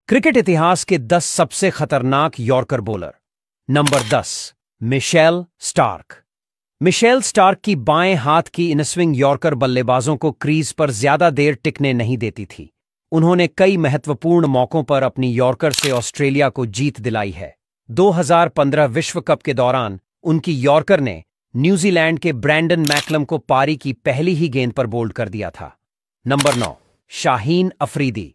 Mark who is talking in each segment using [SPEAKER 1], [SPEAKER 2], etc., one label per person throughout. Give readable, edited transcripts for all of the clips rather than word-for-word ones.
[SPEAKER 1] Cricket इतिहास के 10 सबसे खतरनाक yorker bowler. Number 10, Mitchell Starc. Mitchell Starc की बाएं हाथ की इनस्विंग यॉर्कर बल्लेबाजों को क्रीज पर ज्यादा देर टिकने नहीं देती थी। उन्होंने कई महत्वपूर्ण मौकों पर अपनी यॉर्कर से ऑस्ट्रेलिया को जीत दिलाई है। 2015 विश्व कप के दौरान उनकी यॉर्कर ने न्यूजीलैंड के ब्रैंडन मैकलम को पारी की पहली ही गेंद पर बोल्ड कर दिया था। नंबर 9, शाहीन अफरीदी।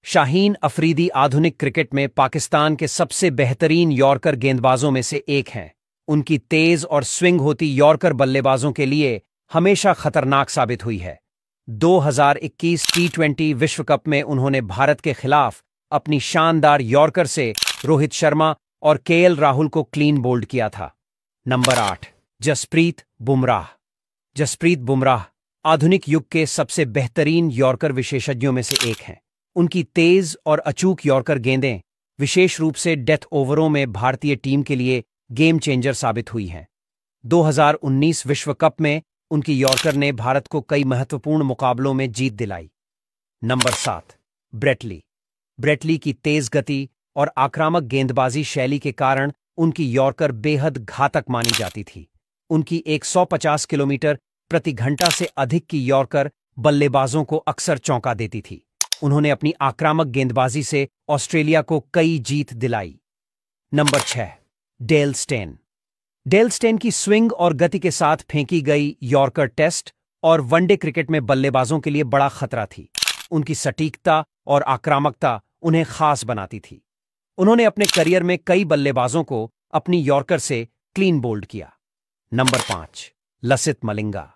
[SPEAKER 1] शाहीन अफरीदी आधुनिक क्रिकेट में पाकिस्तान के सबसे बेहतरीन यॉर्कर गेंदबाजों में से एक हैं। उनकी तेज और स्विंग होती यॉर्कर बल्लेबाजों के लिए हमेशा खतरनाक साबित हुई है। 2021 T20 विश्व कप में उन्होंने भारत के खिलाफ अपनी शानदार यॉर्कर से रोहित शर्मा और केएल राहुल को क्लीन बोल्ड किया था। नंबर 8, जसप्रीत बुमराह। जसप्रीत बुमराह आधुनिक युग के सबसे बेहतरीन यॉर्कर विशेषज्ञों में से एक हैं। उनकी तेज और अचूक यॉर्कर गेंदें विशेष रूप से डेथ ओवरों में भारतीय टीम के लिए गेम चेंजर साबित हुई हैं। 2019 विश्व कप में उनकी यॉर्कर ने भारत को कई महत्वपूर्ण मुकाबलों में जीत दिलाई। Number 7, Brett Lee. Brett Lee की तेज गति और आक्रामक गेंदबाजी शैली के कारण उनकी यॉर्कर बेहद घातक मानी जाती थी। उनकी 150 किलोमीटर प्रति घंटा से अधिक की यॉर्कर बल्लेबाजों को अक्सर चौंका देती थी। उन्होंने अपनी आक्रामक गेंदबाजी से ऑस्ट्रेलिया को कई जीत दिलाई। Number 6, Dale Steyn. Dale Steyn की स्विंग और गति के साथ फेंकी गई यॉर्कर टेस्ट और वनडे क्रिकेट में बल्लेबाजों के लिए बड़ा खतरा थी। उनकी सटीकता और आक्रामकता उन्हें खास बनाती थी। उन्होंने अपने करियर में कई बल्लेबाजों को अपनी यॉर्कर से क्लीन बोल्ड किया। नंबर 5, लसित मलिंगा।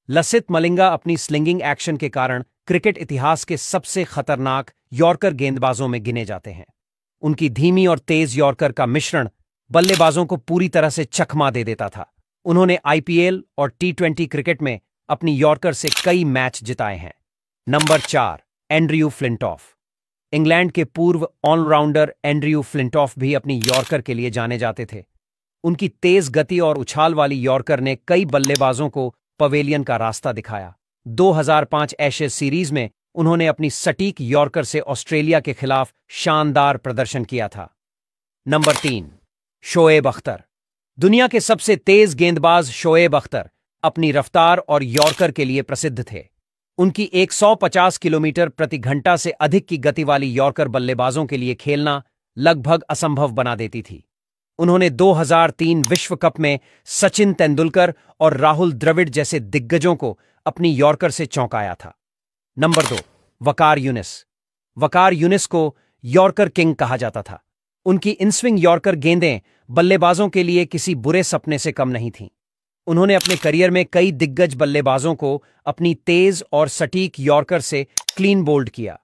[SPEAKER 1] लसित मलिंगा अपनी स्लिंगिंग एक्शन के कारण क्रिकेट इतिहास के सबसे खतरनाक यॉर्कर गेंदबाजों में गिने जाते हैं। उनकी धीमी और तेज यॉर्कर का मिश्रण बल्लेबाजों को पूरी तरह से चकमा दे देता था। उन्होंने आईपीएल और T20 क्रिकेट में अपनी यॉर्कर से कई मैच जिताए हैं। Number 4, Andrew Flintoff. इंग्लैंड के पूर्व ऑलराउंडर एंड्रयू फ्लिंटॉफ भी अपनी यॉर्कर के लिए जाने जाते थे। उनकी तेज गति और उछाल वाली यॉर्कर ने कई बल्लेबाजों को पवेलियन का रास्ता दिखाया। 2005 एशेज सीरीज में उन्होंने अपनी सटीक यॉर्कर से ऑस्ट्रेलिया के खिलाफ शानदार प्रदर्शन किया था। नंबर 3, शोएब अख्तर। दुनिया के सबसे तेज गेंदबाज शोएब अख्तर अपनी रफ्तार और यॉर्कर के लिए प्रसिद्ध थे। उनकी 150 किलोमीटर प्रति घंटा से अधिक की गति वाली यॉर्कर बल्लेबाजों के लिए खेलना लगभग असंभव बना देती थी। उन्होंने 2003 विश्व कप में सचिन तेंदुलकर और राहुल द्रविड़ जैसे दिग्गजों को अपनी यॉर्कर से चौंकाया था। नंबर 2, वकार यूनिस। वकार यूनिस को यॉर्कर किंग कहा जाता था। उनकी इनस्विंग यॉर्कर गेंदें बल्लेबाजों के लिए किसी बुरे सपने से कम नहीं थीं। उन्होंने अपने करियर में कई दिग्गज बल्लेबाजों को अपनी तेज और सटीक यॉर्कर से क्लीन बोल्ड किया।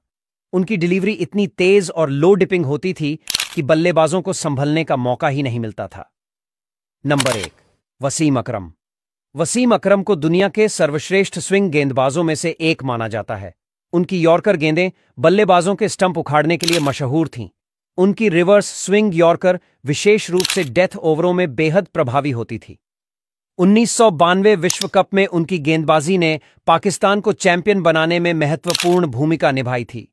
[SPEAKER 1] उनकी डिलीवरी इतनी तेज और लो डिपिंग होती थी कि बल्लेबाजों को संभलने का मौका ही नहीं मिलता था। नंबर 1, वसीम अकरम। वसीम अकरम को दुनिया के सर्वश्रेष्ठ स्विंग गेंदबाजों में से एक माना जाता है। उनकी यॉर्कर गेंदें बल्लेबाजों के स्टंप उखाड़ने के लिए मशहूर थीं। उनकी रिवर्स स्विंग यॉर्कर विशेष रूप से डेथ ओवरों में बेहद प्रभावी होती थी। 1992 विश्व कप में उनकी गेंदबाजी ने पाकिस्तान को चैंपियन बनाने में महत्वपूर्ण भूमिका निभाई थी।